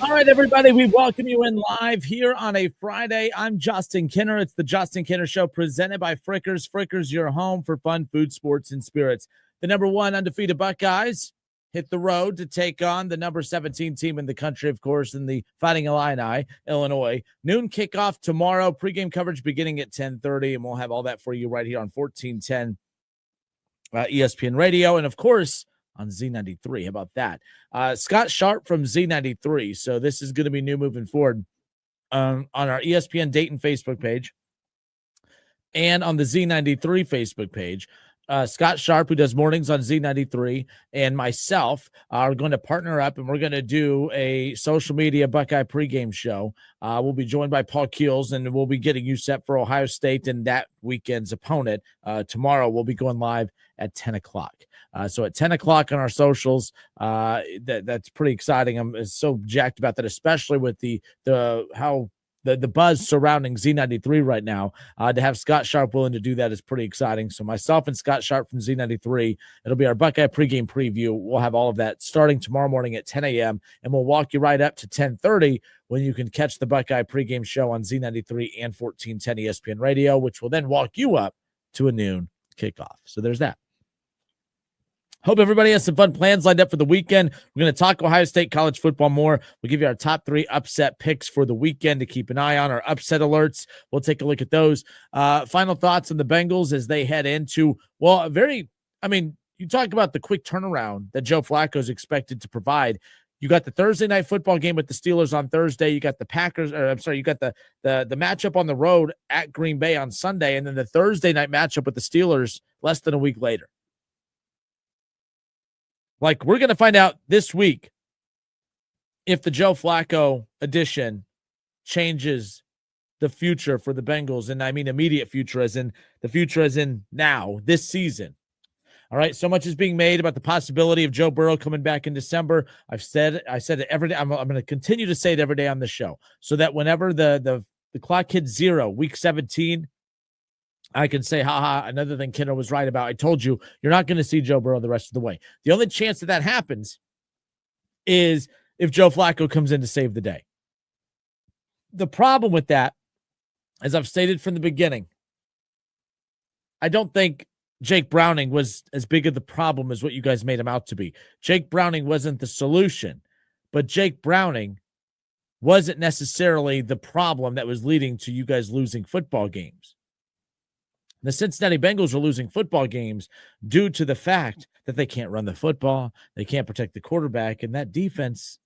All right, everybody, we welcome you in live here on a Friday. I'm Justin Kinner. It's the Justin Kinner Show presented by Frickers. Frickers, your home for fun, food, sports, and spirits. The number one undefeated Buckeyes hit the road to take on the number 17 team in the country, of course, in the Fighting Illini, Illinois. Noon kickoff tomorrow, pregame coverage beginning at 10:30, and we'll have all that for you right here on 1410 ESPN Radio. And, of course, on Z93. How about that? Scott Sharp from Z93. So this is going to be new moving forward on our ESPN Dayton Facebook page and on the Z93 Facebook page. Scott Sharp, who does mornings on Z93, and myself are going to partner up, and we're going to do a social media Buckeye pregame show. We'll be joined by Paul Keels, and we'll be getting you set for Ohio State and that weekend's opponent. Tomorrow, we'll be going live at 10 o'clock. So at 10 o'clock on our socials, that's pretty exciting. I'm so jacked about that, especially with the buzz surrounding Z93 right now. To have Scott Sharp willing to do that is pretty exciting. So myself and Scott Sharp from Z93, it'll be our Buckeye pregame preview. We'll have all of that starting tomorrow morning at 10 a.m., and we'll walk you right up to 10:30 when you can catch the Buckeye pregame show on Z93 and 1410 ESPN Radio, which will then walk you up to a noon kickoff. So there's that. Hope everybody has some fun plans lined up for the weekend. We're going to talk Ohio State college football more. We'll give you our top 3 upset picks for the weekend to keep an eye on, our upset alerts. We'll take a look at those. Final thoughts on the Bengals as they head into, you talk about the quick turnaround that Joe Flacco is expected to provide. You got the Thursday night football game with the Steelers on Thursday. You got the you got the matchup on the road at Green Bay on Sunday, and then the Thursday night matchup with the Steelers less than a week later. Like, we're going to find out this week if the Joe Flacco addition changes the future for the Bengals. And I mean immediate future, as in the future as in now, this season. All right, so much is being made about the possibility of Joe Burrow coming back in December. I said it every day. I'm going to continue to say it every day on the show, so that whenever the clock hits 0, week 17, I can say, another thing Kinner was right about. I told you, you're not going to see Joe Burrow the rest of the way. The only chance that happens is if Joe Flacco comes in to save the day. The problem with that, as I've stated from the beginning, I don't think Jake Browning was as big of the problem as what you guys made him out to be. Jake Browning wasn't the solution, but Jake Browning wasn't necessarily the problem that was leading to you guys losing football games. The Cincinnati Bengals are losing football games due to the fact that they can't run the football, they can't protect the quarterback, and that defense,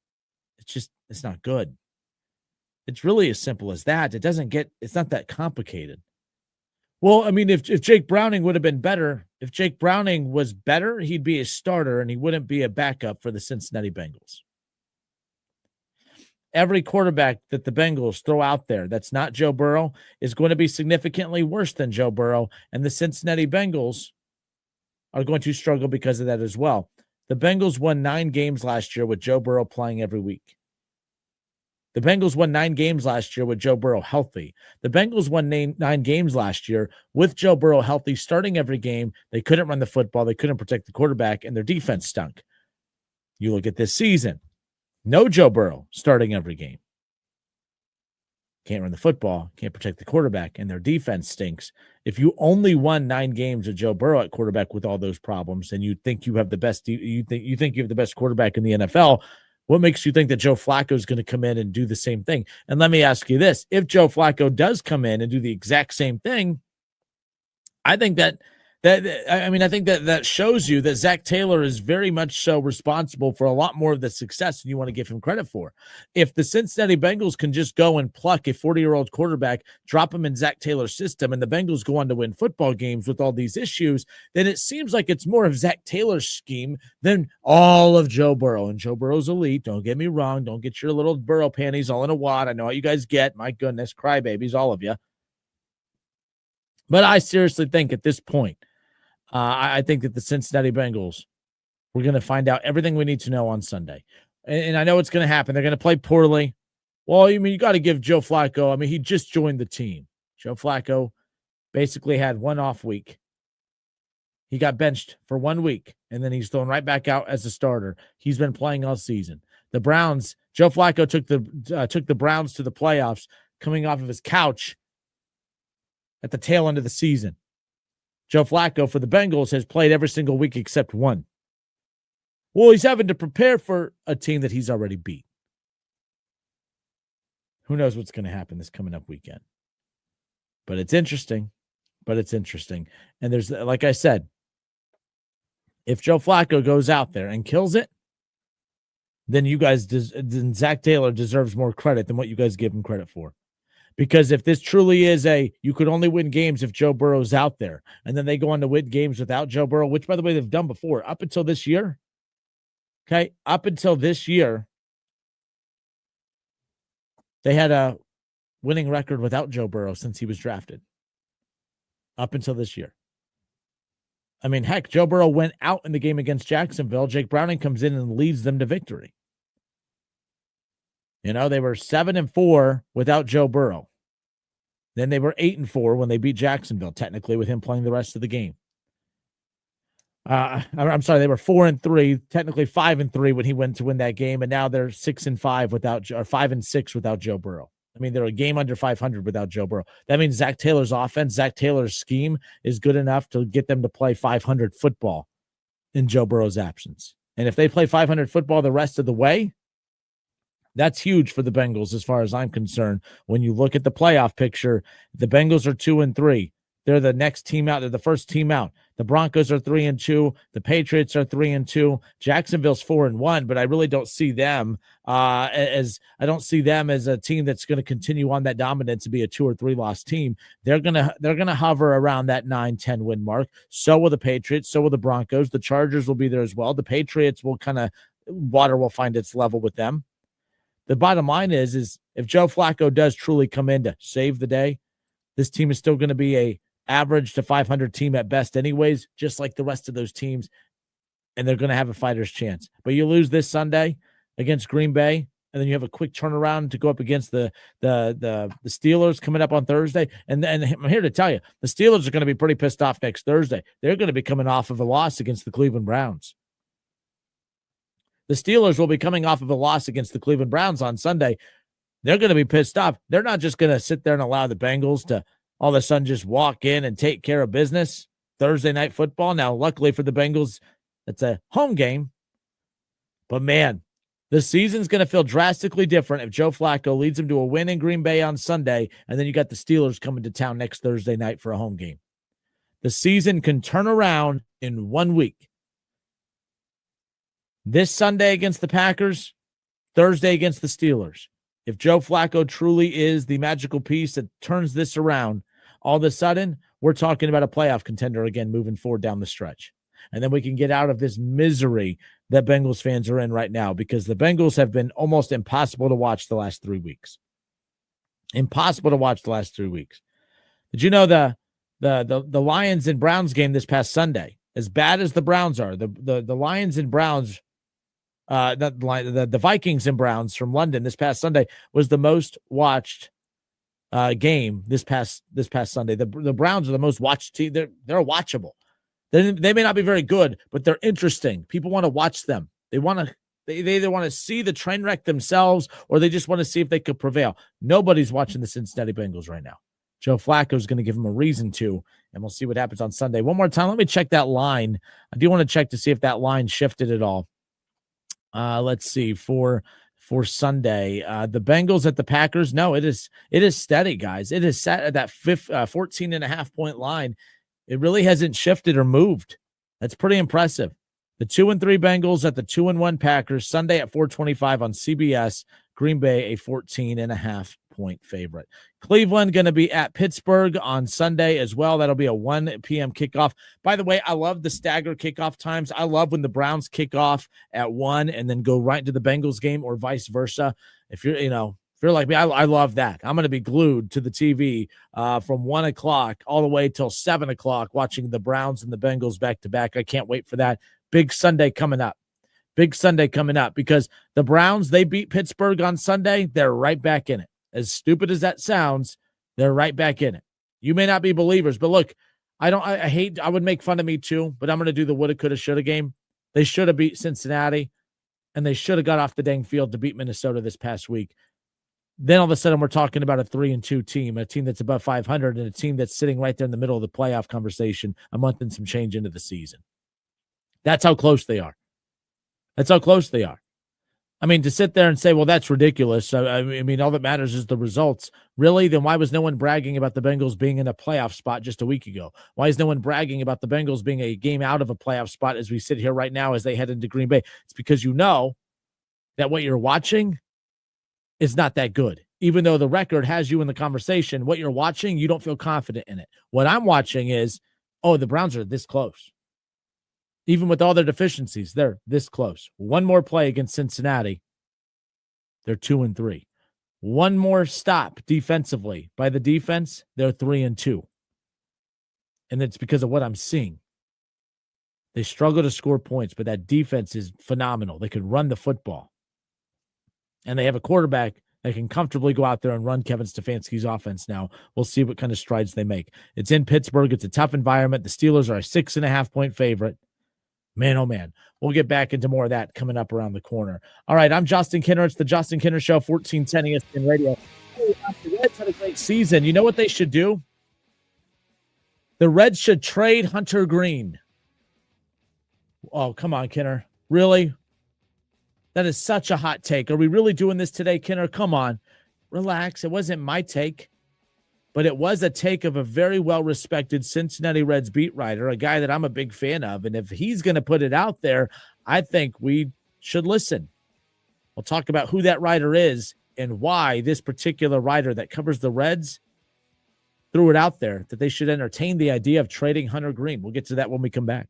it's not good. It's really as simple as that. It's not that complicated. Well, I mean, if Jake Browning would have been better, if Jake Browning was better, he'd be a starter and he wouldn't be a backup for the Cincinnati Bengals. Every quarterback that the Bengals throw out there that's not Joe Burrow is going to be significantly worse than Joe Burrow, and the Cincinnati Bengals are going to struggle because of that as well. The Bengals won 9 games last year with Joe Burrow playing every week. The Bengals won 9 games last year with Joe Burrow healthy. The Bengals won 9 games last year with Joe Burrow healthy, starting every game. They couldn't run the football. They couldn't protect the quarterback, and their defense stunk. You look at this season. No Joe Burrow starting every game. Can't run the football, can't protect the quarterback, and their defense stinks. If you only won 9 games with Joe Burrow at quarterback with all those problems, and you think you have the best, you think you have the best quarterback in the NFL, what makes you think that Joe Flacco is going to come in and do the same thing? And let me ask you this: if Joe Flacco does come in and do the exact same thing, I think that shows you that Zach Taylor is very much so responsible for a lot more of the success than you want to give him credit for. If the Cincinnati Bengals can just go and pluck a 40-year-old quarterback, drop him in Zach Taylor's system, and the Bengals go on to win football games with all these issues, then it seems like it's more of Zach Taylor's scheme than all of Joe Burrow. And Joe Burrow's elite. Don't get me wrong. Don't get your little Burrow panties all in a wad. I know how you guys get. My goodness, crybabies, all of you. But I seriously think at this point, I think that the Cincinnati Bengals, we're going to find out everything we need to know on Sunday. And I know it's going to happen. They're going to play poorly. Well, I mean, you got to give Joe Flacco. I mean, he just joined the team. Joe Flacco basically had one off week. He got benched for 1 week, and then he's thrown right back out as a starter. He's been playing all season. The Browns, Joe Flacco took the Browns to the playoffs coming off of his couch at the tail end of the season. Joe Flacco for the Bengals has played every single week except one. Well, he's having to prepare for a team that he's already beat. Who knows what's going to happen this coming up weekend? But it's interesting. And there's, like I said, if Joe Flacco goes out there and kills it, then then Zach Taylor deserves more credit than what you guys give him credit for. Because if this truly is you could only win games if Joe Burrow's out there, and then they go on to win games without Joe Burrow, which, by the way, they've done before up until this year. Okay, up until this year, they had a winning record without Joe Burrow since he was drafted. Up until this year. I mean, heck, Joe Burrow went out in the game against Jacksonville. Jake Browning comes in and leads them to victory. They were 7-4 without Joe Burrow. Then they were 8-4 when they beat Jacksonville, technically, with him playing the rest of the game. I'm sorry, they were 4-3, technically 5-3 when he went to win that game, and now they're 6-5 or 5-6 without Joe Burrow. I mean, they're a game under 500 without Joe Burrow. That means Zach Taylor's offense, Zach Taylor's scheme is good enough to get them to play 500 football in Joe Burrow's absence. And if they play 500 football the rest of the way, that's huge for the Bengals as far as I'm concerned. When you look at the playoff picture, the Bengals are 2-3. They're the next team out. They're the first team out. The Broncos are 3-2. The Patriots are 3-2. Jacksonville's 4-1, but I really don't see them as a team that's going to continue on that dominance and be a 2 or 3 loss team. They're gonna hover around that 9-10 win mark. So will the Patriots. So will the Broncos. The Chargers will be there as well. The Patriots will water will find its level with them. The bottom line is if Joe Flacco does truly come in to save the day, this team is still going to be a average to 500 team at best anyways, just like the rest of those teams, and they're going to have a fighter's chance. But you lose this Sunday against Green Bay, and then you have a quick turnaround to go up against the Steelers coming up on Thursday. And I'm here to tell you, the Steelers are going to be pretty pissed off next Thursday. They're going to be coming off of a loss against the Cleveland Browns. The Steelers will be coming off of a loss against the Cleveland Browns on Sunday. They're going to be pissed off. They're not just going to sit there and allow the Bengals to all of a sudden just walk in and take care of business Thursday night football. Now, luckily for the Bengals, it's a home game. But, man, the season's going to feel drastically different if Joe Flacco leads them to a win in Green Bay on Sunday, and then you got the Steelers coming to town next Thursday night for a home game. The season can turn around in 1 week. This Sunday against the Packers, Thursday against the Steelers. If Joe Flacco truly is the magical piece that turns this around, all of a sudden, we're talking about a playoff contender again moving forward down the stretch. And then we can get out of this misery that Bengals fans are in right now, because the Bengals have been almost impossible to watch the last 3 weeks. Impossible to watch the last 3 weeks. Did you know the Lions and Browns game this past Sunday, as bad as the Browns are, the Lions and Browns, the Vikings and Browns from London this past Sunday was the most watched game this past Sunday. The Browns are the most watched team. They're watchable. They may not be very good, but they're interesting. People want to watch them. They either want to see the train wreck themselves, or they just want to see if they could prevail. Nobody's watching the Cincinnati Bengals right now. Joe Flacco is going to give them a reason to, and we'll see what happens on Sunday. One more time, let me check that line. I do want to check to see if that line shifted at all. Let's see for Sunday, the Bengals at the Packers. No, it is steady, guys. It is set at that 14.5 point line. It really hasn't shifted or moved. That's pretty impressive. The 2-3 Bengals at the 2-1 Packers Sunday at 4:25 on CBS. Green Bay a 14.5 point favorite. Cleveland going to be at Pittsburgh on Sunday as well. That'll be a 1 p.m. kickoff. By the way, I love the staggered kickoff times. I love when the Browns kick off at 1 and then go right into the Bengals game, or vice versa. If you're like me, I love that. I'm going to be glued to the TV from 1 o'clock all the way till 7 o'clock watching the Browns and the Bengals back to back. I can't wait for that. Big Sunday coming up. Because the Browns, they beat Pittsburgh on Sunday. They're right back in it. As stupid as that sounds, they're right back in it. You may not be believers, but look, I would make fun of me too, but I'm going to do the woulda, coulda, shoulda game. They should have beat Cincinnati. and they should have got off the dang field to beat Minnesota this past week. Then all of a sudden we're talking about a 3-2 team, a team that's above 500, and a team that's sitting right there in the middle of the playoff conversation a month and some change into the season. That's how close they are. That's how close they are. I mean, to sit there and say, well, that's ridiculous. I mean, all that matters is the results. Really? Then why was no one bragging about the Bengals being in a playoff spot just a week ago? Why is no one bragging about the Bengals being a game out of a playoff spot as we sit here right now as they head into Green Bay? It's because you know that what you're watching is not that good. Even though the record has you in the conversation, what you're watching, you don't feel confident in it. What I'm watching is, oh, the Browns are this close. Even with all their deficiencies, they're this close. One more play against Cincinnati, they're 2-3. One more stop defensively by the defense, they're 3-2. And it's because of what I'm seeing. They struggle to score points, but that defense is phenomenal. They can run the football. And they have a quarterback that can comfortably go out there and run Kevin Stefanski's offense now. We'll see what kind of strides they make. It's in Pittsburgh. It's a tough environment. The Steelers are a 6.5-point favorite. Man, oh, man. We'll get back into more of that coming up around the corner. All right, I'm Justin Kinner. It's the Justin Kinner Show, 1410 ESPN Radio. Hey, the Reds had a great season. You know what they should do? The Reds should trade Hunter Greene. Oh, come on, Kinner. Really? That is such a hot take. Are we really doing this today, Kinner? Come on. Relax. It wasn't my take. But it was a take of a very well-respected Cincinnati Reds beat writer, a guy that I'm a big fan of. And if he's going to put it out there, I think we should listen. We'll talk about who that writer is and why this particular writer that covers the Reds threw it out there, that they should entertain the idea of trading Hunter Greene. We'll get to that when we come back.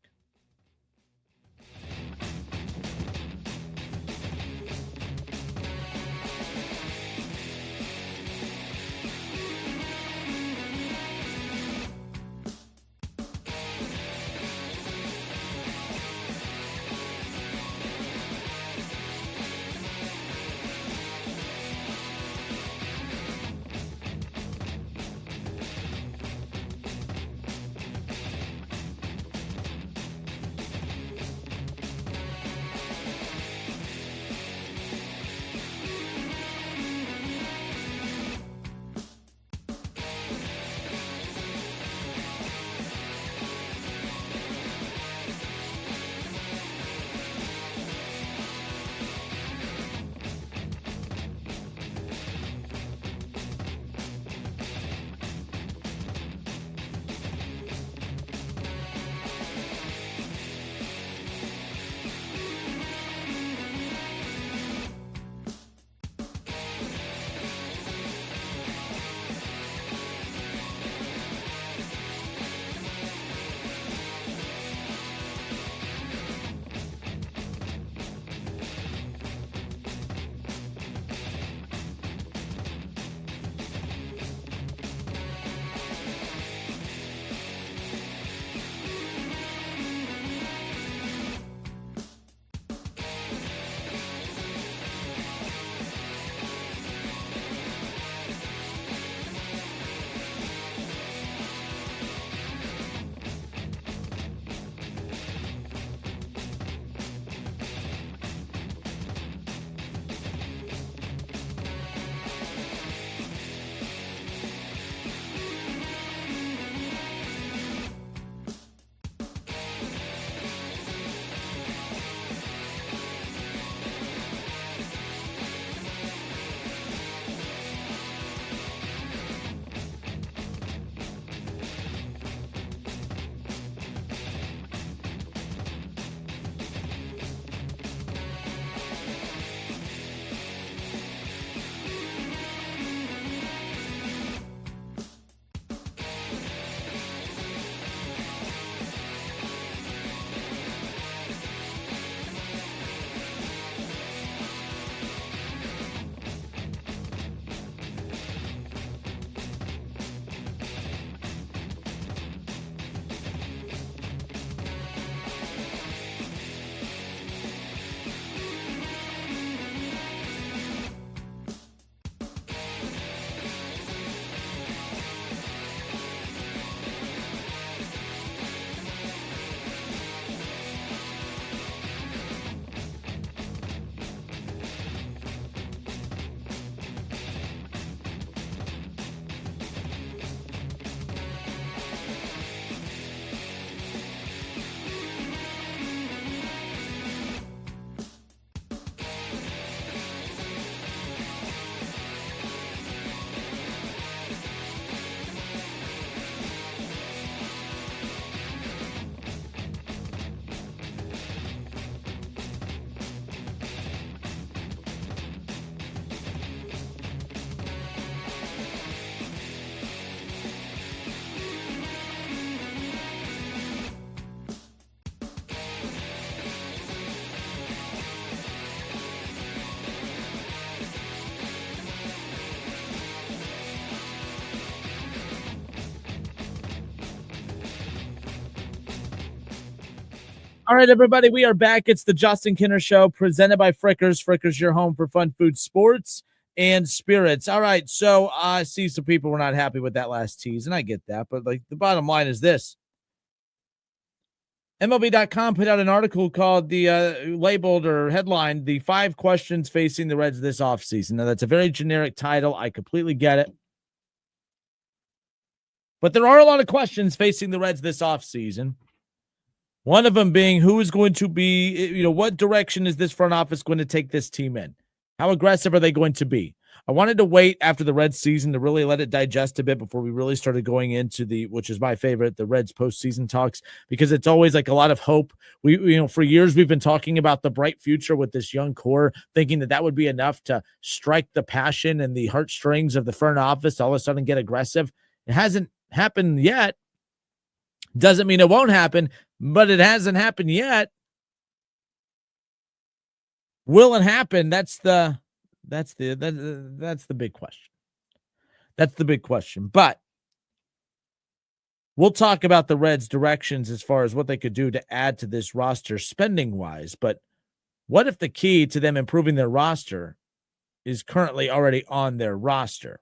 All right, everybody, we are back. It's the Justin Kinner Show presented by Frickers. Frickers, your home for fun food, sports, and spirits. All right, so I see some people were not happy with that last tease, and I get that. But like the bottom line is this. MLB.com put out an article called labeled or headlined the 5 questions facing the Reds this offseason. Now, that's a very generic title. I completely get it. But there are a lot of questions facing the Reds this offseason. One of them being who is going to be, what direction is this front office going to take this team in? How aggressive are they going to be? I wanted to wait after the Reds season to really let it digest a bit before we really started going into which is my favorite, the Reds postseason talks, because it's always like a lot of hope. For years we've been talking about the bright future with this young core, thinking that would be enough to strike the passion and the heartstrings of the front office to all of a sudden get aggressive. It hasn't happened yet. Doesn't mean it won't happen, but it hasn't happened yet. Will it happen? That's the big question. That's the big question. But we'll talk about the Reds' directions as far as what they could do to add to this roster spending-wise. But what if the key to them improving their roster is currently already on their roster?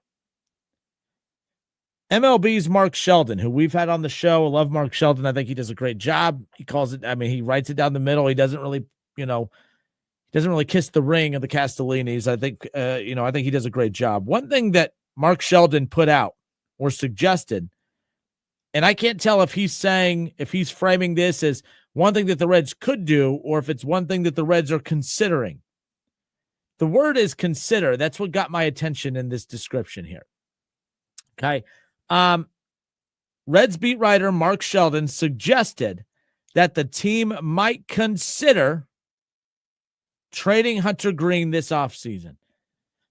MLB's Mark Sheldon, who we've had on the show. I love Mark Sheldon. I think he does a great job. He calls it, he writes it down the middle. He doesn't really, he doesn't really kiss the ring of the Castellinis. I think he does a great job. One thing that Mark Sheldon put out or suggested, and I can't tell if he's framing this as one thing that the Reds could do or if it's one thing that the Reds are considering. The word is consider. That's what got my attention in this description here. Okay. Reds beat writer Mark Sheldon suggested that the team might consider trading Hunter Greene this offseason.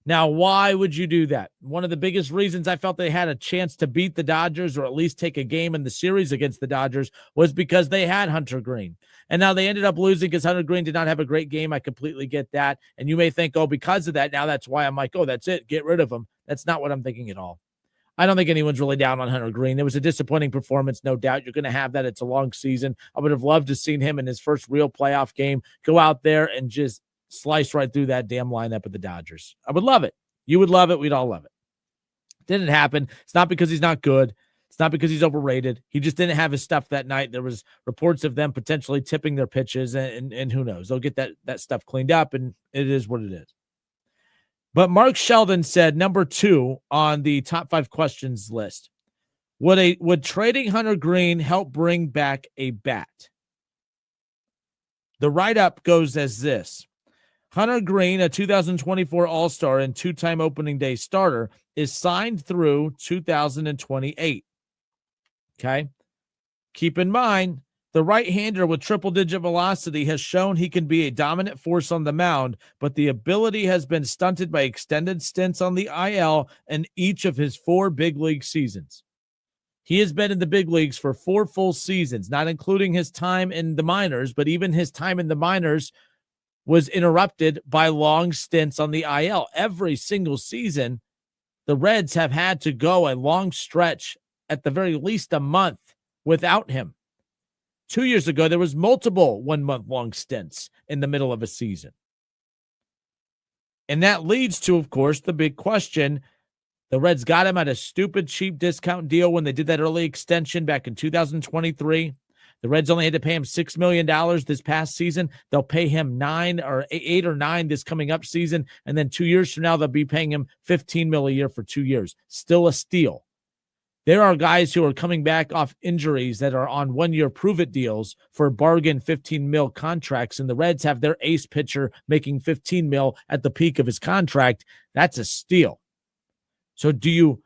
Now, why would you do that? One of the biggest reasons I felt they had a chance to beat the Dodgers or at least take a game in the series against the Dodgers was because they had Hunter Greene. And now they ended up losing because Hunter Greene did not have a great game. I completely get that. And you may think, because of that, now that's why I'm like, that's it. Get rid of him. That's not what I'm thinking at all. I don't think anyone's really down on Hunter Greene. It was a disappointing performance, no doubt. You're going to have that. It's a long season. I would have loved to have seen him in his first real playoff game go out there and just slice right through that damn lineup of the Dodgers. I would love it. You would love it. We'd all love it. Didn't happen. It's not because he's not good. It's not because he's overrated. He just didn't have his stuff that night. There was reports of them potentially tipping their pitches, and who knows? They'll get that stuff cleaned up, and it is what it is. But Mark Sheldon said number 2 on the top 5 questions list. Would trading Hunter Greene help bring back a bat? The write-up goes as this. Hunter Greene, a 2024 All-Star and 2-time opening day starter, is signed through 2028. Okay? Keep in mind, the right-hander with triple-digit velocity has shown he can be a dominant force on the mound, but the ability has been stunted by extended stints on the IL in each of his 4 big league seasons. He has been in the big leagues for 4 full seasons, not including his time in the minors, but even his time in the minors was interrupted by long stints on the IL. Every single season, the Reds have had to go a long stretch, at the very least a month, without him. 2 years ago, there was multiple 1-month-long stints in the middle of a season. And that leads to, of course, the big question. The Reds got him at a stupid, cheap discount deal when they did that early extension back in 2023. The Reds only had to pay him $6 million this past season. They'll pay him 9 or 8 or 9 this coming up season. And then 2 years from now, they'll be paying him $15 million a year for 2 years. Still a steal. There are guys who are coming back off injuries that are on 1-year prove-it deals for bargain $15 million contracts, and the Reds have their ace pitcher making $15 million at the peak of his contract. That's a steal. So do you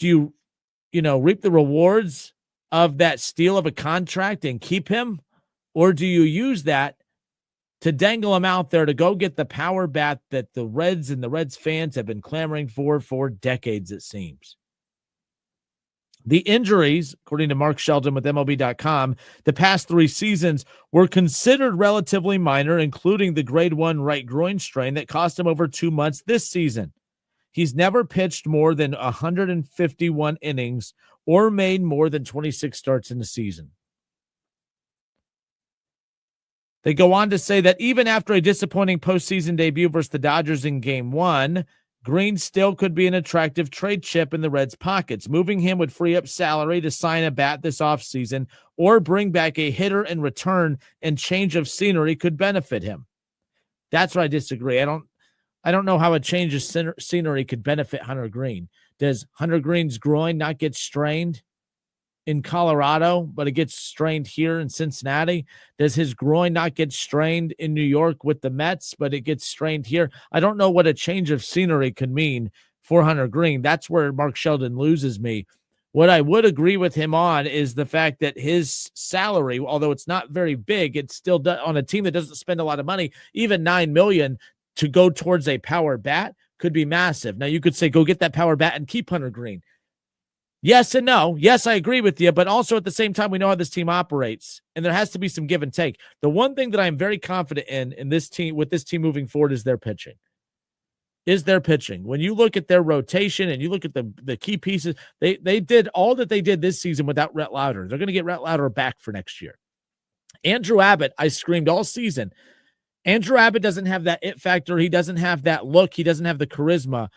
reap the rewards of that steal of a contract and keep him, or do you use that to dangle him out there to go get the power bat that the Reds and the Reds fans have been clamoring for decades, it seems? The injuries, according to Mark Sheldon with MLB.com, the past 3 seasons were considered relatively minor, including the grade 1 right groin strain that cost him over 2 months this season. He's never pitched more than 151 innings or made more than 26 starts in the season. They go on to say that even after a disappointing postseason debut versus the Dodgers in Game 1, Greene still could be an attractive trade chip in the Reds' pockets. Moving him would free up salary to sign a bat this offseason or bring back a hitter in return, and change of scenery could benefit him. That's where I disagree. I don't know how a change of scenery could benefit Hunter Greene. Does Hunter Greene's groin not get strained in Colorado, but it gets strained here in Cincinnati? Does his groin not get strained in New York with the Mets, but it gets strained here? I don't know what a change of scenery could mean for Hunter Greene. That's where Mark Sheldon loses me. What I would agree with him on is the fact that his salary, although it's not very big, it's still on a team that doesn't spend a lot of money. Even $9 million to go towards a power bat could be massive. Now you could say, go get that power bat and keep Hunter Greene. Yes and no. Yes, I agree with you, but also at the same time, we know how this team operates, and there has to be some give and take. The one thing that I am very confident in this team, with this team moving forward, is their pitching. When you look at their rotation and you look at the key pieces, they did all that they did this season without Rhett Lauder. They're going to get Rhett Lauder back for next year. Andrew Abbott, I screamed all season. Andrew Abbott doesn't have that it factor. He doesn't have that look. He doesn't have the charisma,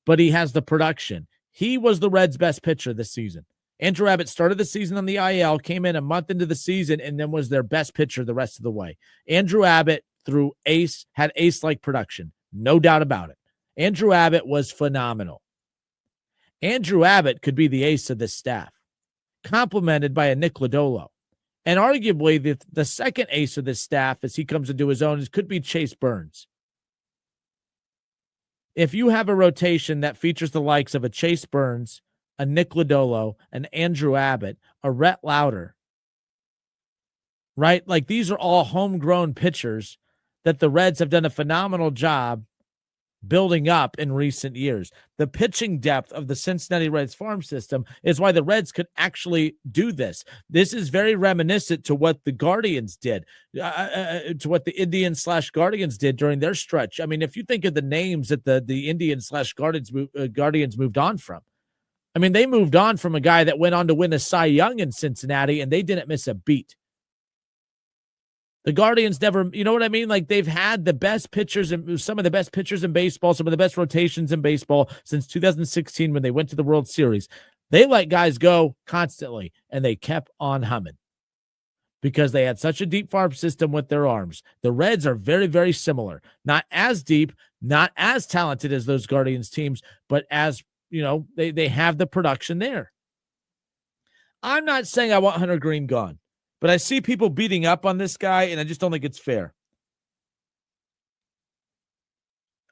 but he has the production. He was the Reds' best pitcher this season. Andrew Abbott started the season on the IL, came in a month into the season, and then was their best pitcher the rest of the way. Andrew Abbott had ace-like production. No doubt about it. Andrew Abbott was phenomenal. Andrew Abbott could be the ace of this staff, complemented by a Nick Lodolo. And arguably the second ace of this staff, as he comes into his own, could be Chase Burns. If you have a rotation that features the likes of a Chase Burns, a Nick Lodolo, an Andrew Abbott, a Rhett Lauder, right? Like, these are all homegrown pitchers that the Reds have done a phenomenal job building up in recent years. The pitching depth of the Cincinnati Reds farm system is why the Reds could actually do this. This is very reminiscent to what the Guardians did, to what the Indians/Guardians did during their stretch. I mean, if you think of the names that the Indians/Guardians moved on from, I mean, they moved on from a guy that went on to win a Cy Young in Cincinnati, and they didn't miss a beat. The Guardians never, you know what I mean? Like, they've had the best pitchers and some of the best pitchers in baseball, some of the best rotations in baseball since 2016 when they went to the World Series. They let guys go constantly, and they kept on humming because they had such a deep farm system with their arms. The Reds are very, very similar. Not as deep, not as talented as those Guardians teams, but as, you know, they have the production there. I'm not saying I want Hunter Greene gone, but I see people beating up on this guy, and I just don't think it's fair.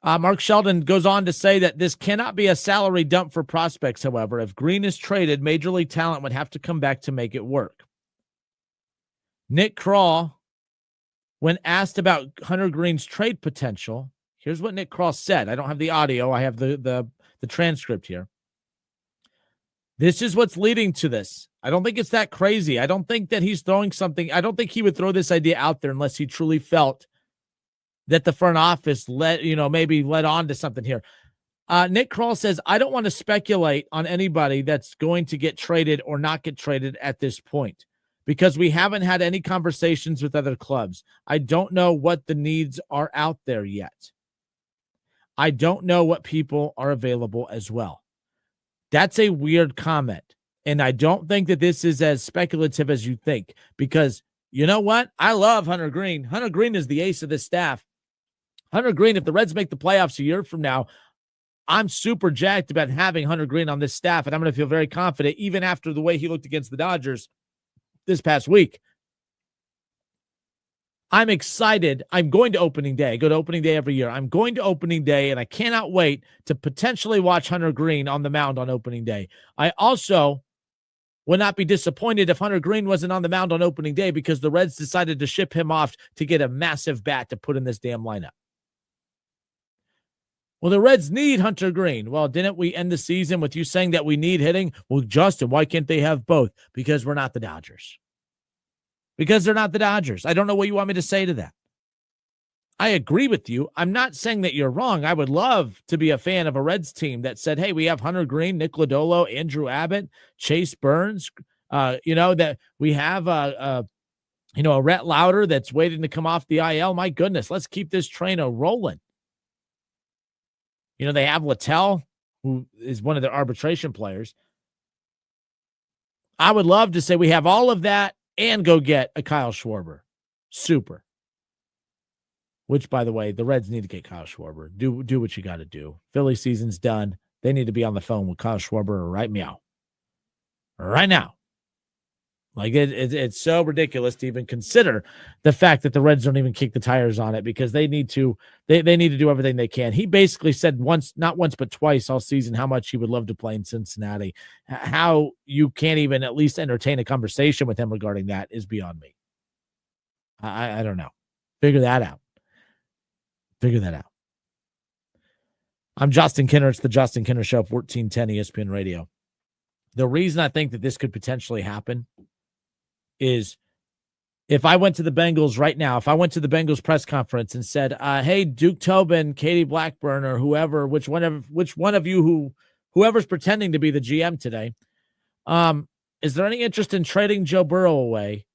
Mark Sheldon goes on to say that this cannot be a salary dump for prospects, however. If Greene is traded, Major League talent would have to come back to make it work. Nick Krall, when asked about Hunter Greene's trade potential, here's what Nick Krall said. I don't have the audio. I have the transcript here. This is what's leading to this. I don't think it's that crazy. I don't think that he's throwing something. I don't think he would throw this idea out there unless he truly felt that the front office maybe led on to something here. Nick Krall says, I don't want to speculate on anybody that's going to get traded or not get traded at this point because we haven't had any conversations with other clubs. I don't know what the needs are out there yet. I don't know what people are available as well. That's a weird comment. And I don't think that this is as speculative as you think, because you know what? I love Hunter Greene. Hunter Greene is the ace of this staff. Hunter Greene, if the Reds make the playoffs a year from now, I'm super jacked about having Hunter Greene on this staff, and I'm going to feel very confident, even after the way he looked against the Dodgers this past week. I'm excited. I'm going to opening day. I go to opening day every year. I'm going to opening day, and I cannot wait to potentially watch Hunter Greene on the mound on opening day. I also would not be disappointed if Hunter Greene wasn't on the mound on opening day because the Reds decided to ship him off to get a massive bat to put in this damn lineup. Well, the Reds need Hunter Greene. Well, didn't we end the season with you saying that we need hitting? Well, Justin, why can't they have both? Because we're not the Dodgers. Because they're not the Dodgers. I don't know what you want me to say to that. I agree with you. I'm not saying that you're wrong. I would love to be a fan of a Reds team that said, hey, we have Hunter Greene, Nick Lodolo, Andrew Abbott, Chase Burns, that we have A Rhett Lauder that's waiting to come off the IL. My goodness, let's keep this train rolling. They have Littell, who is one of their arbitration players. I would love to say we have all of that and go get a Kyle Schwarber. Super. Which, by the way, the Reds need to get Kyle Schwarber. Do what you got to do. Philly season's done. They need to be on the phone with Kyle Schwarber right meow. Right now. Like it's so ridiculous to even consider the fact that the Reds don't even kick the tires on it, because they need to do everything they can. He basically said not once but twice all season how much he would love to play in Cincinnati. How you can't even at least entertain a conversation with him regarding that is beyond me. I don't know. Figure that out. I'm Justin Kinner. It's the Justin Kinner Show, 1410 ESPN Radio. The reason I think that this could potentially happen is if I went to the Bengals right now, if I went to the Bengals press conference and said, hey, Duke Tobin, Katie Blackburn, or whoever, which one of you whoever's pretending to be the GM today, is there any interest in trading Joe Burrow away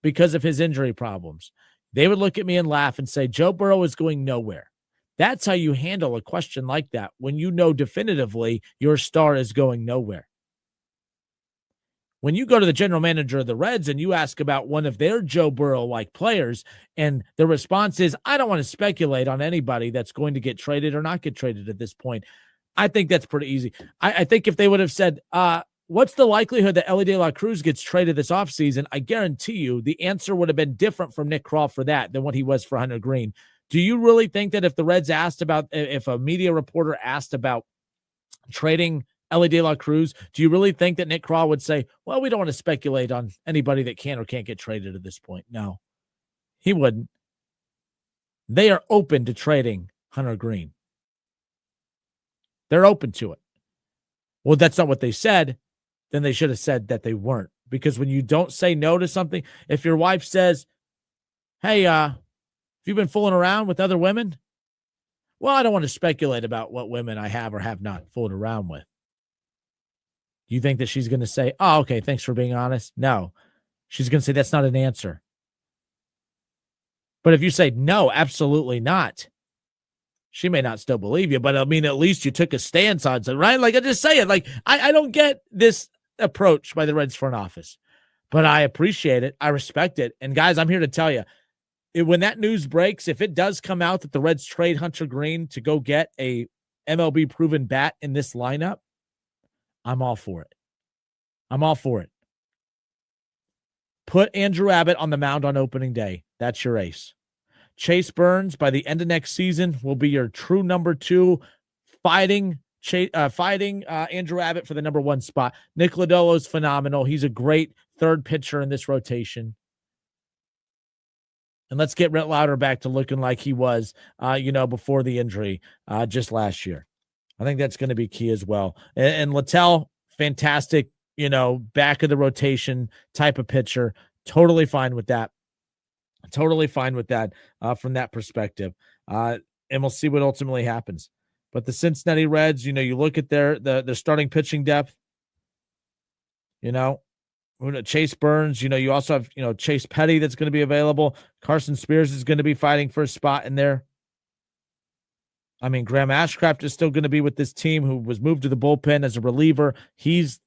because of his injury problems? They would look at me and laugh and say, Joe Burrow is going nowhere. That's how you handle a question like that when you know definitively your star is going nowhere. When you go to the general manager of the Reds and you ask about one of their Joe Burrow-like players, and the response is, I don't want to speculate on anybody that's going to get traded or not get traded at this point, I think that's pretty easy. I think if they would have said, what's the likelihood that Elly De La Cruz gets traded this offseason, I guarantee you the answer would have been different from Nick Krall for that than what he was for Hunter Greene. Do you really think that if the Reds if a media reporter asked about trading Elly De La Cruz, do you really think that Nick Krall would say, well, we don't want to speculate on anybody that can or can't get traded at this point? No, he wouldn't. They are open to trading Hunter Greene. They're open to it. Well, that's not what they said. Then they should have said that they weren't. Because when you don't say no to something, if your wife says, hey, have you been fooling around with other women? Well, I don't want to speculate about what women I have or have not fooled around with. You think that she's going to say, oh, okay, thanks for being honest? No. She's going to say that's not an answer. But if you say, no, absolutely not, she may not still believe you, but I mean, at least you took a stance on it, right? Like I just say it, like I don't get this approach by the Reds front office, but I appreciate it. I respect it. And guys, I'm here to tell you, when that news breaks, if it does come out that the Reds trade Hunter Greene to go get a MLB proven bat in this lineup, I'm all for it. I'm all for it. Put Andrew Abbott on the mound on opening day. That's your ace. Chase Burns, by the end of next season, will be your true number 2, fighting Andrew Abbott for the number 1 spot. Nick Lodolo's phenomenal. He's a great third pitcher in this rotation. And let's get Rhett Lauder back to looking like he was, before the injury just last year. I think that's going to be key as well. And Littell, fantastic, back of the rotation type of pitcher. Totally fine with that. From that perspective. And we'll see what ultimately happens. But the Cincinnati Reds, you look at their starting pitching depth. Chase Burns, you also have, Chase Petty that's going to be available. Carson Spears is going to be fighting for a spot in there. I mean, Graham Ashcraft is still going to be with this team, who was moved to the bullpen as a reliever. He's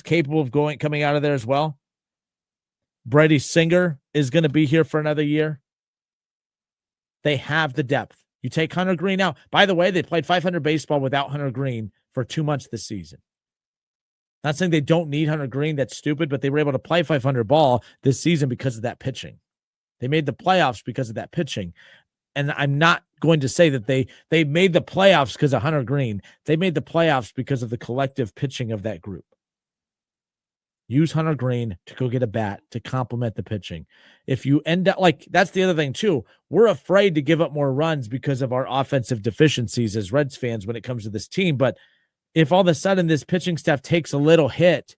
capable of coming out of there as well. Brady Singer is going to be here for another year. They have the depth. You take Hunter Greene out. By the way, they played 500 baseball without Hunter Greene for 2 months this season. Not saying they don't need Hunter Greene. That's stupid, but they were able to play 500 ball this season because of that pitching. They made the playoffs because of that pitching. And I'm not going to say that they made the playoffs because of Hunter Greene. They made the playoffs because of the collective pitching of that group. Use Hunter Greene to go get a bat to complement the pitching. If you end up that's the other thing too. We're afraid to give up more runs because of our offensive deficiencies as Reds fans when it comes to this team. But if all of a sudden this pitching staff takes a little hit,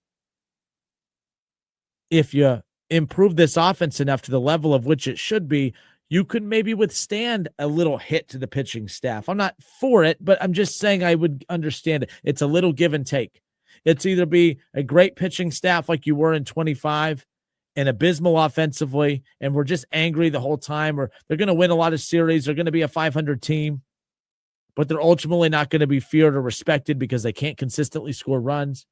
if you improve this offense enough to the level of which it should be, you could maybe withstand a little hit to the pitching staff. I'm not for it, but I'm just saying I would understand it. It's a little give and take. It's either be a great pitching staff like you were in 25 and abysmal offensively, and we're just angry the whole time, or they're going to win a lot of series, they're going to be a 500 team, but they're ultimately not going to be feared or respected because they can't consistently score runs?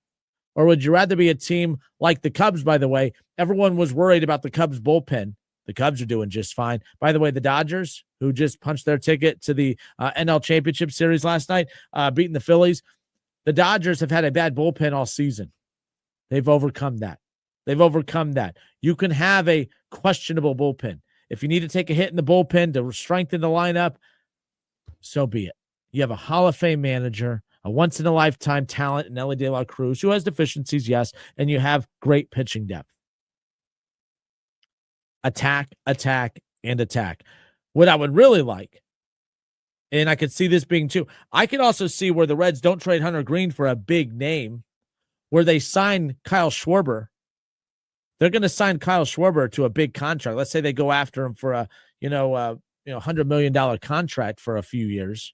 Or would you rather be a team like the Cubs, by the way? Everyone was worried about the Cubs bullpen. The Cubs are doing just fine. By the way, the Dodgers, who just punched their ticket to the NL Championship Series last night, beating the Phillies, the Dodgers have had a bad bullpen all season. They've overcome that. You can have a questionable bullpen. If you need to take a hit in the bullpen to strengthen the lineup, so be it. You have a Hall of Fame manager, a once-in-a-lifetime talent in Elly De La Cruz, who has deficiencies, yes, and you have great pitching depth. Attack, attack, and attack. What I would really like, and I could see this being too, I could also see where the Reds don't trade Hunter Greene for a big name, where they sign Kyle Schwarber. They're going to sign Kyle Schwarber to a big contract. Let's say they go after him for a $100 million contract for a few years.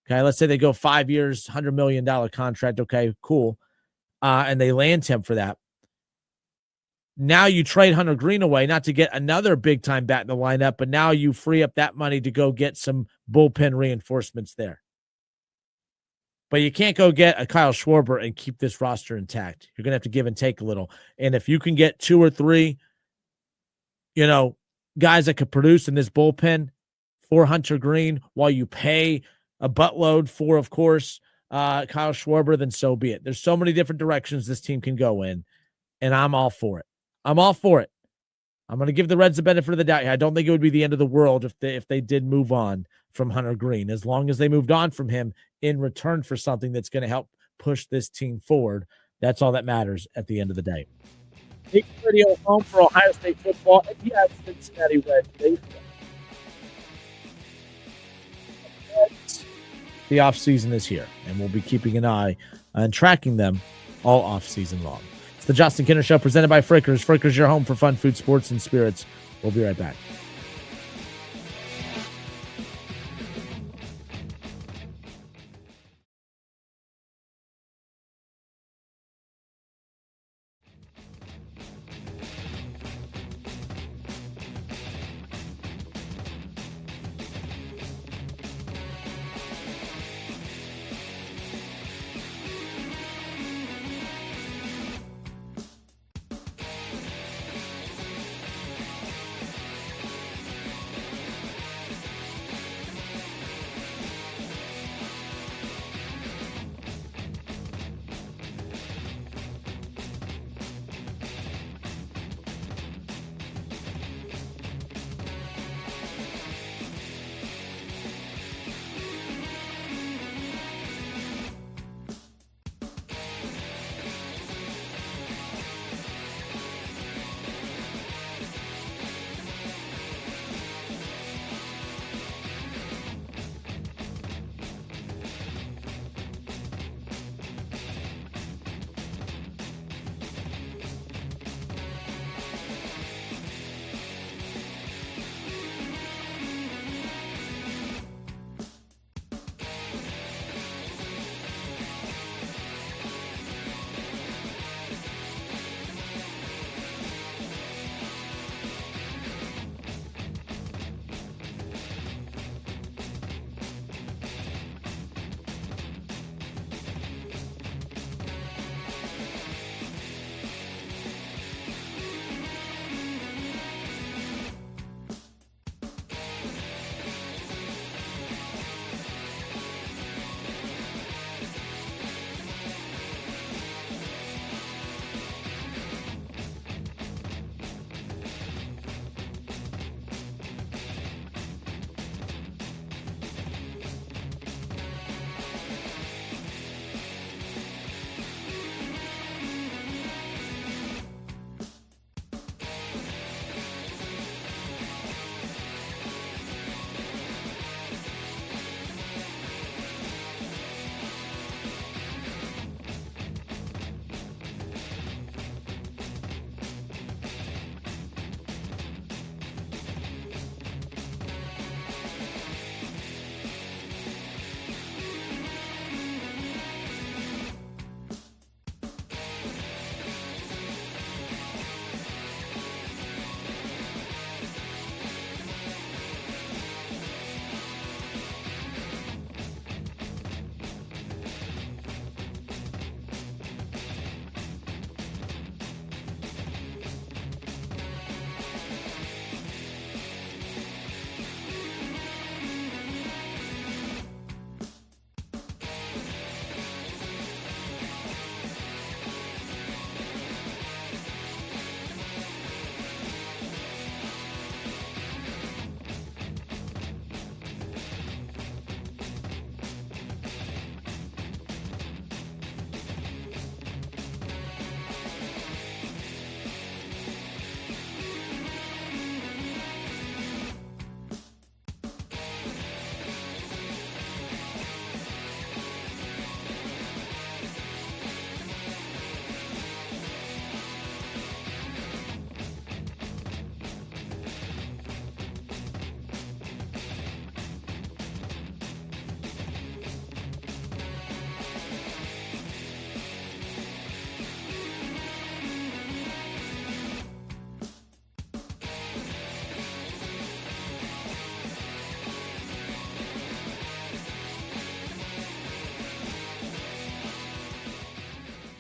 Okay, let's say they go 5 years, $100 million contract. Okay, cool. And they land him for that. Now you trade Hunter Greene away, not to get another big-time bat in the lineup, but now you free up that money to go get some bullpen reinforcements there. But you can't go get a Kyle Schwarber and keep this roster intact. You're going to have to give and take a little. And if you can get 2 or 3, guys that could produce in this bullpen for Hunter Greene while you pay a buttload for, of course, Kyle Schwarber, then so be it. There's so many different directions this team can go in, and I'm all for it. I'm going to give the Reds the benefit of the doubt. I don't think it would be the end of the world if they did move on from Hunter Greene, as long as they moved on from him in return for something that's going to help push this team forward. That's all that matters at the end of the day. Big video home for Ohio State football, and yes, Cincinnati Reds. The offseason is here, and we'll be keeping an eye on tracking them all offseason long. It's the Justin Kinner Show presented by Frickers. Frickers, your home for fun, food, sports, and spirits. We'll be right back.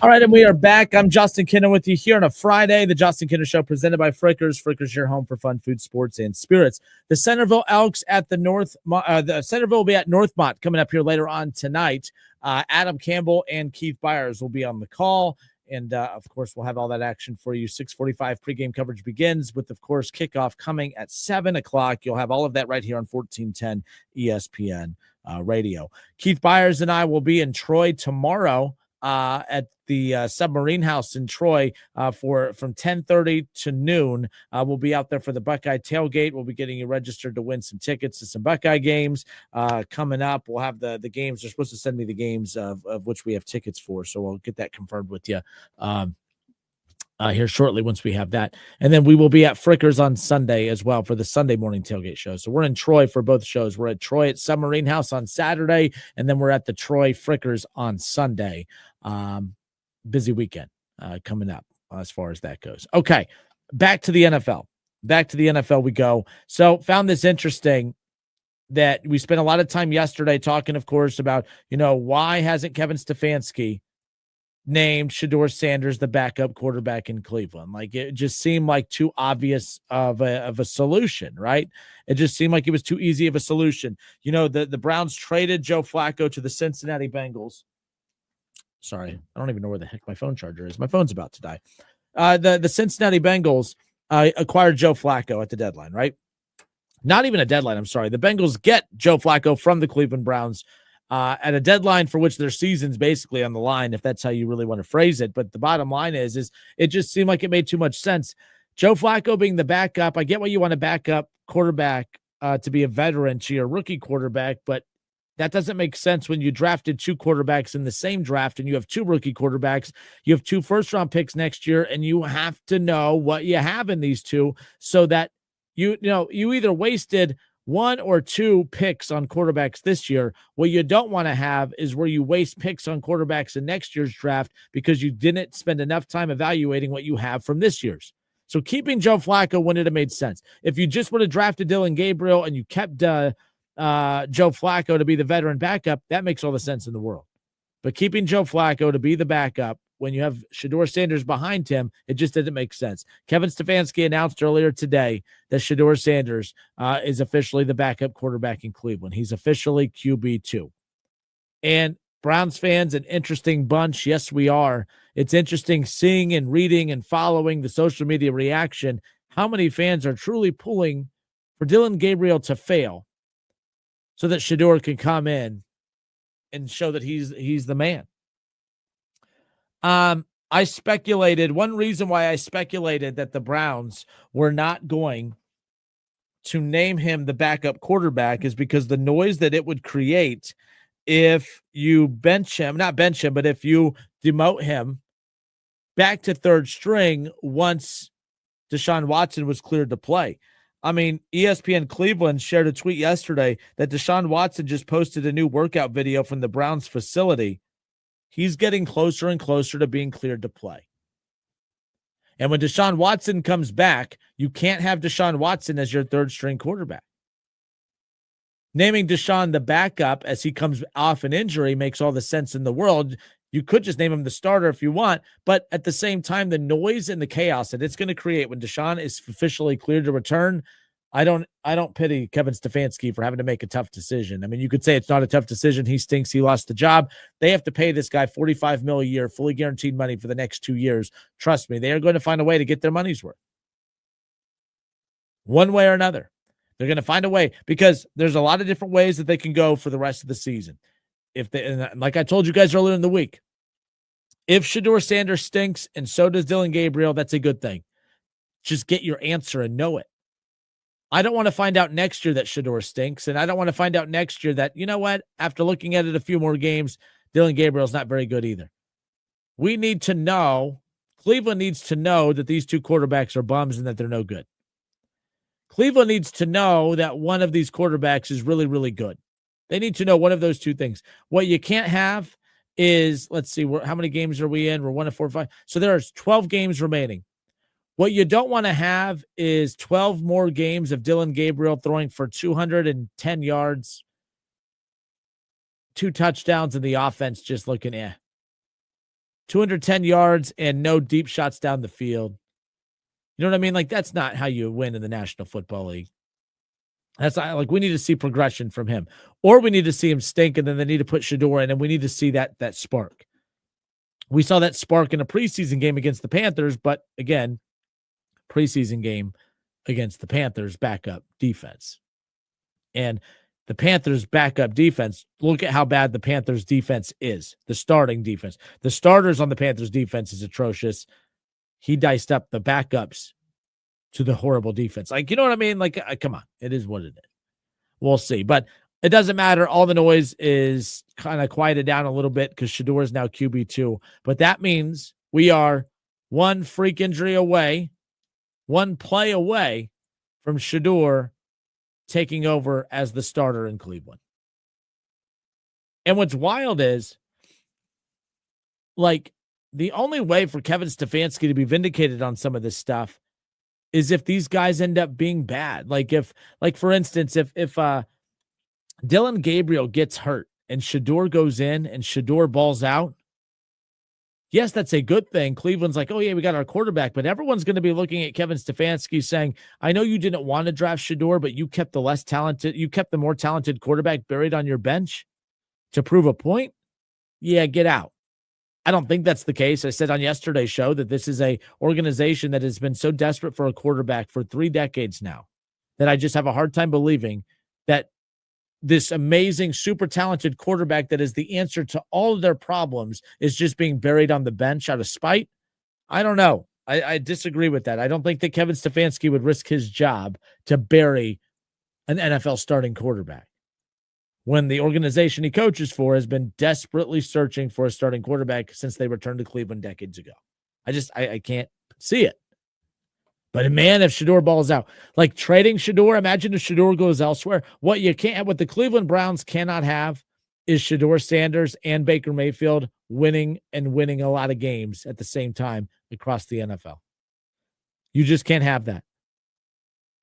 All right, and we are back. I'm Justin Kinner with you here on a Friday. The Justin Kinner Show presented by Frickers. Frickers, your home for fun, food, sports, and spirits. The Centerville Elks at the Centerville will be at Northmont coming up here later on tonight. Adam Campbell and Keith Byers will be on the call. And, of course, we'll have all that action for you. 6:45 pregame coverage begins with, of course, kickoff coming at 7 o'clock. You'll have all of that right here on 1410 ESPN radio. Keith Byers and I will be in Troy tomorrow at the Submarine House in Troy from 10:30 to noon. We'll be out there for the Buckeye tailgate. We'll be getting you registered to win some tickets to some Buckeye games coming up. We'll have the games. They're supposed to send me the games of which we have tickets for, so we'll get that confirmed with you here shortly once we have that. And then we will be at Frickers on Sunday as well for the Sunday morning tailgate show. So we're in Troy for both shows. We're at Troy at Submarine House on Saturday, and then we're at the Troy Frickers on Sunday. Busy weekend coming up as far as that goes. Okay, back to the NFL. Back to the NFL we go. So found this interesting that we spent a lot of time yesterday talking, of course, about, why hasn't Kevin Stefanski named Shedeur Sanders the backup quarterback in Cleveland? Like, it just seemed like too obvious of a solution, right? It just seemed like it was too easy of a solution. The Browns traded Joe Flacco to the Cincinnati Bengals. Sorry, I don't even know where the heck my phone charger is. My phone's about to die. The Cincinnati Bengals acquired Joe Flacco at the deadline, right? Not even a deadline, I'm sorry. The Bengals get Joe Flacco from the Cleveland Browns at a deadline for which their season's basically on the line, if that's how you really want to phrase it. But the bottom line is it just seemed like it made too much sense. Joe Flacco being the backup, I get why you want a backup quarterback to be a veteran to your rookie quarterback, but that doesn't make sense when you drafted two quarterbacks in the same draft and you have two rookie quarterbacks. You have two first-round picks next year, and you have to know what you have in these two so that you either wasted one or two picks on quarterbacks this year. What you don't want to have is where you waste picks on quarterbacks in next year's draft because you didn't spend enough time evaluating what you have from this year's. So keeping Joe Flacco wouldn't have made sense. If you just would have drafted Dylan Gabriel and you kept Joe Flacco to be the veteran backup, that makes all the sense in the world. But keeping Joe Flacco to be the backup when you have Shedeur Sanders behind him, it just didn't make sense. Kevin Stefanski announced earlier today that Shedeur Sanders is officially the backup quarterback in Cleveland. He's officially QB2. And Browns fans, an interesting bunch. Yes, we are. It's interesting seeing and reading and following the social media reaction. How many fans are truly pulling for Dylan Gabriel to fail so that Shedeur can come in and show that he's the man? I speculated, one reason why I speculated that the Browns were not going to name him the backup quarterback is because the noise that it would create if you not bench him, but if you demote him back to third string once Deshaun Watson was cleared to play. I mean, ESPN Cleveland shared a tweet yesterday that Deshaun Watson just posted a new workout video from the Browns facility. He's getting closer and closer to being cleared to play. And when Deshaun Watson comes back, you can't have Deshaun Watson as your third string quarterback. Naming Deshaun the backup as he comes off an injury makes all the sense in the world. You could just name him the starter if you want, but at the same time, the noise and the chaos that it's going to create when Deshaun is officially cleared to return, I don't pity Kevin Stefanski for having to make a tough decision. I mean, you could say it's not a tough decision. He stinks. He lost the job. They have to pay this guy $45 million a year, fully guaranteed money for the next 2 years. Trust me, they are going to find a way to get their money's worth. One way or another. They're going to find a way because there's a lot of different ways that they can go for the rest of the season. And like I told you guys earlier in the week, if Shedeur Sanders stinks and so does Dylan Gabriel, that's a good thing. Just get your answer and know it. I don't want to find out next year that Shedeur stinks, and I don't want to find out next year that, you know what, after looking at it a few more games, Dylan Gabriel's not very good either. We need to know, Cleveland needs to know that these two quarterbacks are bums and that they're no good. Cleveland needs to know that one of these quarterbacks is really, really good. They need to know one of those two things. What you can't have is, let's see, how many games are we in? We're 1-4-5. So there's 12 games remaining. What you don't want to have is 12 more games of Dylan Gabriel throwing for 210 yards, 2 touchdowns, and the offense just looking 210 yards and no deep shots down the field. You know what I mean? Like, that's not how you win in the National Football League. That's not, like, we need to see progression from him, or we need to see him stink, and then they need to put Shedeur in, and we need to see that spark. We saw that spark in a preseason game against the Panthers, but again, preseason game against the Panthers backup defense. And the Panthers backup defense, look at how bad the Panthers defense is, the starting defense. The starters on the Panthers defense is atrocious. He diced up the backups to the horrible defense. Like, you know what I mean? Like, come on. It is what it is. We'll see. But it doesn't matter. All the noise is kind of quieted down a little bit because Shedeur is now QB2. But that means we are one freak injury away, one play away from Shedeur taking over as the starter in Cleveland. And what's wild is, like, the only way for Kevin Stefanski to be vindicated on some of this stuff is if these guys end up being bad. Like, for instance, if Dillon Gabriel gets hurt and Shedeur goes in and Shedeur balls out, yes, that's a good thing. Cleveland's like, oh yeah, we got our quarterback, but everyone's going to be looking at Kevin Stefanski saying, I know you didn't want to draft Shedeur, but you kept the more talented quarterback buried on your bench to prove a point. Yeah, get out. I don't think that's the case. I said on yesterday's show that this is a organization that has been so desperate for a quarterback for 3 decades now that I just have a hard time believing that this amazing, super talented quarterback that is the answer to all of their problems is just being buried on the bench out of spite. I don't know. I disagree with that. I don't think that Kevin Stefanski would risk his job to bury an NFL starting quarterback when the organization he coaches for has been desperately searching for a starting quarterback since they returned to Cleveland decades ago. I can't see it. But man, if Shedeur balls out, like trading Shedeur, imagine if Shedeur goes elsewhere. What the Cleveland Browns cannot have is Shedeur Sanders and Baker Mayfield winning a lot of games at the same time across the NFL. You just can't have that.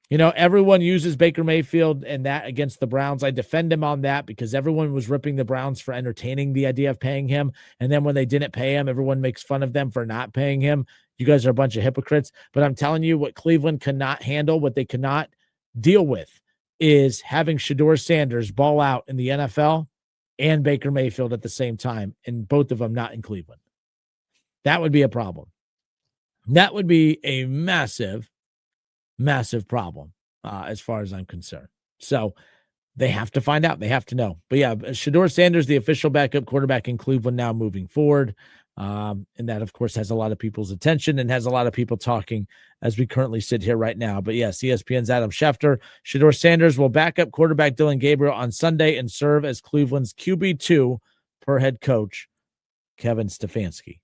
You know, everyone uses Baker Mayfield and that against the Browns. I defend him on that because everyone was ripping the Browns for entertaining the idea of paying him. And then when they didn't pay him, everyone makes fun of them for not paying him. You guys are a bunch of hypocrites. But I'm telling you, what Cleveland cannot handle, what they cannot deal with, is having Shedeur Sanders ball out in the NFL and Baker Mayfield at the same time, and both of them not in Cleveland. That would be a problem. That would be a massive problem as far as I'm concerned. So they have to find out. They have to know. But yeah, Shedeur Sanders, the official backup quarterback in Cleveland now moving forward. And that, of course, has a lot of people's attention and has a lot of people talking as we currently sit here right now. But yes, ESPN's Adam Schefter. Shedeur Sanders will back up quarterback Dillon Gabriel on Sunday and serve as Cleveland's QB2 per head coach Kevin Stefanski.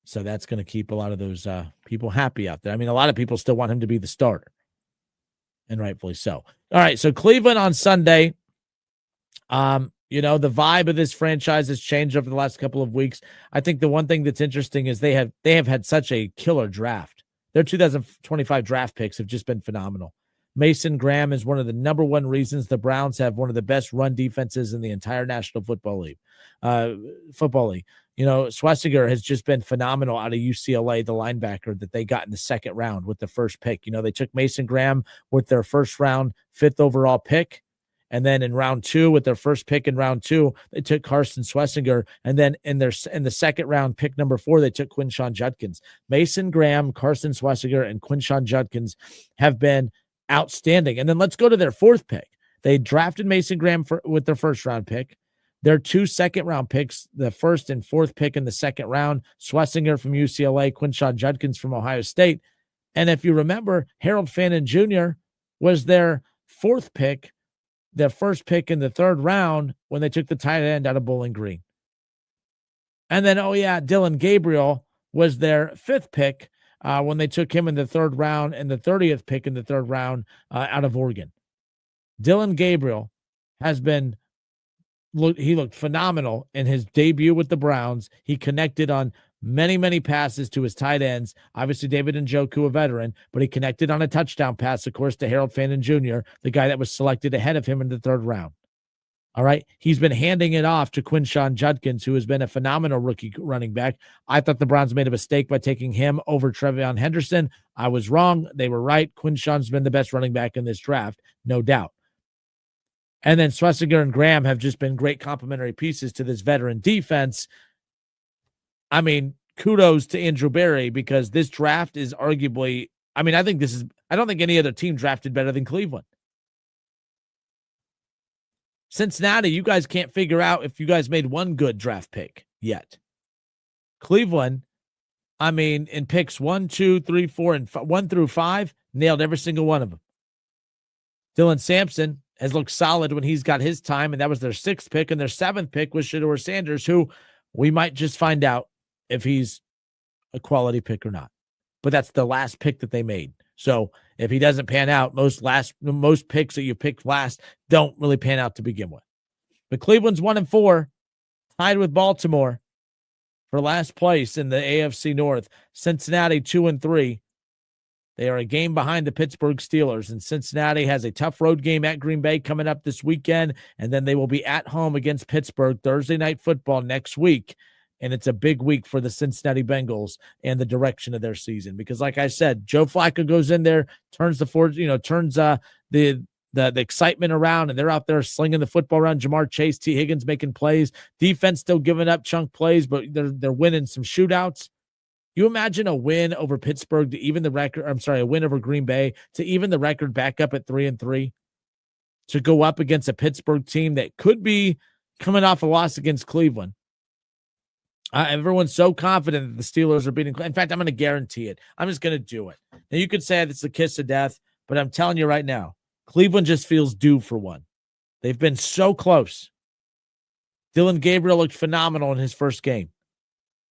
So that's going to keep a lot of those people happy out there. I mean, a lot of people still want him to be the starter, and rightfully so. All right, so Cleveland on Sunday. You know, the vibe of this franchise has changed over the last couple of weeks. I think the one thing that's interesting is they have had such a killer draft. Their 2025 draft picks have just been phenomenal. Mason Graham is one of the number one reasons the Browns have one of the best run defenses in the entire National Football League. You know, Schlesinger has just been phenomenal out of UCLA, the linebacker that they got in the second round with the first pick. You know, they took Mason Graham with their first round, 5th overall pick. And then in round 2, with their first pick in round 2, they took Carson Schlesinger. And then in the second round, pick number 4, they took Quinshon Judkins. Mason Graham, Carson Schlesinger, and Quinshon Judkins have been outstanding. And then let's go to their 4th pick. They drafted Mason Graham with their first round pick. Their 2 second-round picks, the 1st and 4th pick in the second round, Schlesinger from UCLA, Quinshon Judkins from Ohio State. And if you remember, Harold Fannin Jr. was their 4th pick, their first pick in the 3rd round when they took the tight end out of Bowling Green. And then, Dillon Gabriel was their 5th pick when they took him in the 3rd round and the 30th pick in the 3rd round out of Oregon. Dillon Gabriel has been he looked phenomenal in his debut with the Browns. He connected on many passes to his tight ends. Obviously, David Njoku, a veteran, but he connected on a touchdown pass, of course, to Harold Fannin Jr., the guy that was selected ahead of him in the 3rd round. All right. He's been handing it off to Quinshawn Judkins, who has been a phenomenal rookie running back. I thought the Browns made a mistake by taking him over Trevion Henderson. I was wrong. They were right. Quinshawn's been the best running back in this draft, no doubt. And then Schlesinger and Graham have just been great complementary pieces to this veteran defense. I mean, kudos to Andrew Berry, because this draft is arguably, I don't think any other team drafted better than Cleveland. Cincinnati, you guys can't figure out if you guys made one good draft pick yet. Cleveland, in picks 1, 2, 3, 4, and 1 through 5, nailed every single one of them. Dylan Sampson has looked solid when he's got his time, and that was their 6th pick, and their 7th pick was Shedeur Sanders, who we might just find out if he's a quality pick or not. But that's the last pick that they made. So if he doesn't pan out, most picks that you pick last don't really pan out to begin with. But Cleveland's 1-4, tied with Baltimore for last place in the AFC North. Cincinnati 2-3. They are a game behind the Pittsburgh Steelers, and Cincinnati has a tough road game at Green Bay coming up this weekend, and then they will be at home against Pittsburgh Thursday Night Football next week. And it's a big week for the Cincinnati Bengals and the direction of their season. Because like I said, Joe Flacco goes in there, turns the excitement around, and they're out there slinging the football around. Jamar Chase, T. Higgins making plays. Defense still giving up chunk plays, but they're winning some shootouts. You imagine a win over Pittsburgh to even the record. A win over Green Bay to even the record back up at 3-3, to go up against a Pittsburgh team that could be coming off a loss against Cleveland. Everyone's so confident that the Steelers are beating. In fact, I'm going to guarantee it. I'm just going to do it. Now, you could say it's the kiss of death, but I'm telling you right now, Cleveland just feels due for one. They've been so close. Dylan Gabriel looked phenomenal in his first game,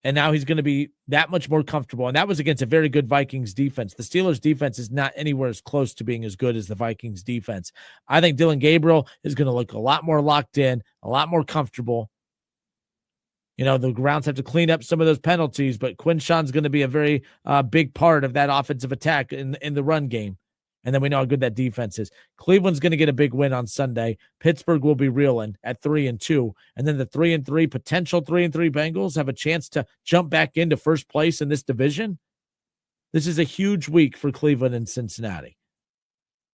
and now he's going to be that much more comfortable. And that was against a very good Vikings defense. The Steelers defense is not anywhere as close to being as good as the Vikings defense. I think Dylan Gabriel is going to look a lot more locked in, a lot more comfortable. The Browns have to clean up some of those penalties, but Quinshawn's going to be a very big part of that offensive attack in the run game. And then we know how good that defense is. Cleveland's going to get a big win on Sunday. Pittsburgh will be reeling at 3-2. And then the 3-3, potential 3-3 Bengals have a chance to jump back into first place in this division. This is a huge week for Cleveland and Cincinnati.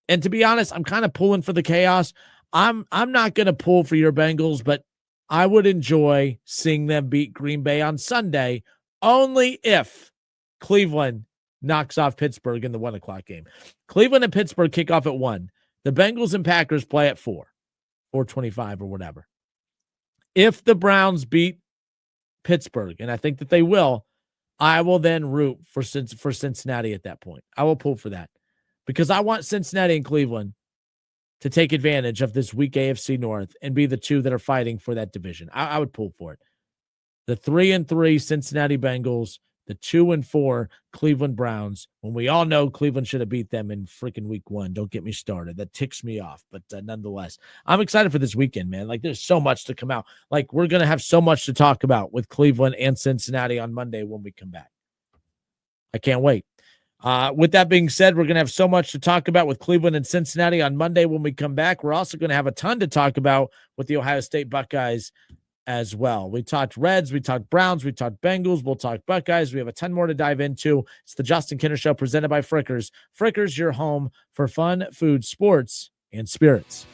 And to be honest, I'm kind of pulling for the chaos. I'm not going to pull for your Bengals, but I would enjoy seeing them beat Green Bay on Sunday, only if Cleveland knocks off Pittsburgh in the 1 o'clock game. Cleveland and Pittsburgh kick off at 1. The Bengals and Packers play at 4:25 or whatever. If the Browns beat Pittsburgh, and I think that they will, I will then root for Cincinnati at that point. I will pull for that because I want Cincinnati and Cleveland to take advantage of this weak AFC North and be the two that are fighting for that division. I would pull for it. The 3-3 Cincinnati Bengals, the 2-4 Cleveland Browns, when we all know Cleveland should have beat them in freaking week 1. Don't get me started. That ticks me off. But nonetheless, I'm excited for this weekend, man. There's so much to come out. We're going to have so much to talk about with Cleveland and Cincinnati on Monday when we come back. I can't wait. With that being said, we're going to have so much to talk about with Cleveland and Cincinnati on Monday when we come back. We're also going to have a ton to talk about with the Ohio State Buckeyes as well. We talked Reds, we talked Browns, we talked Bengals, we'll talk Buckeyes. We have a ton more to dive into. It's the Justin Kinner Show presented by Frickers. Frickers, your home for fun, food, sports, and spirits.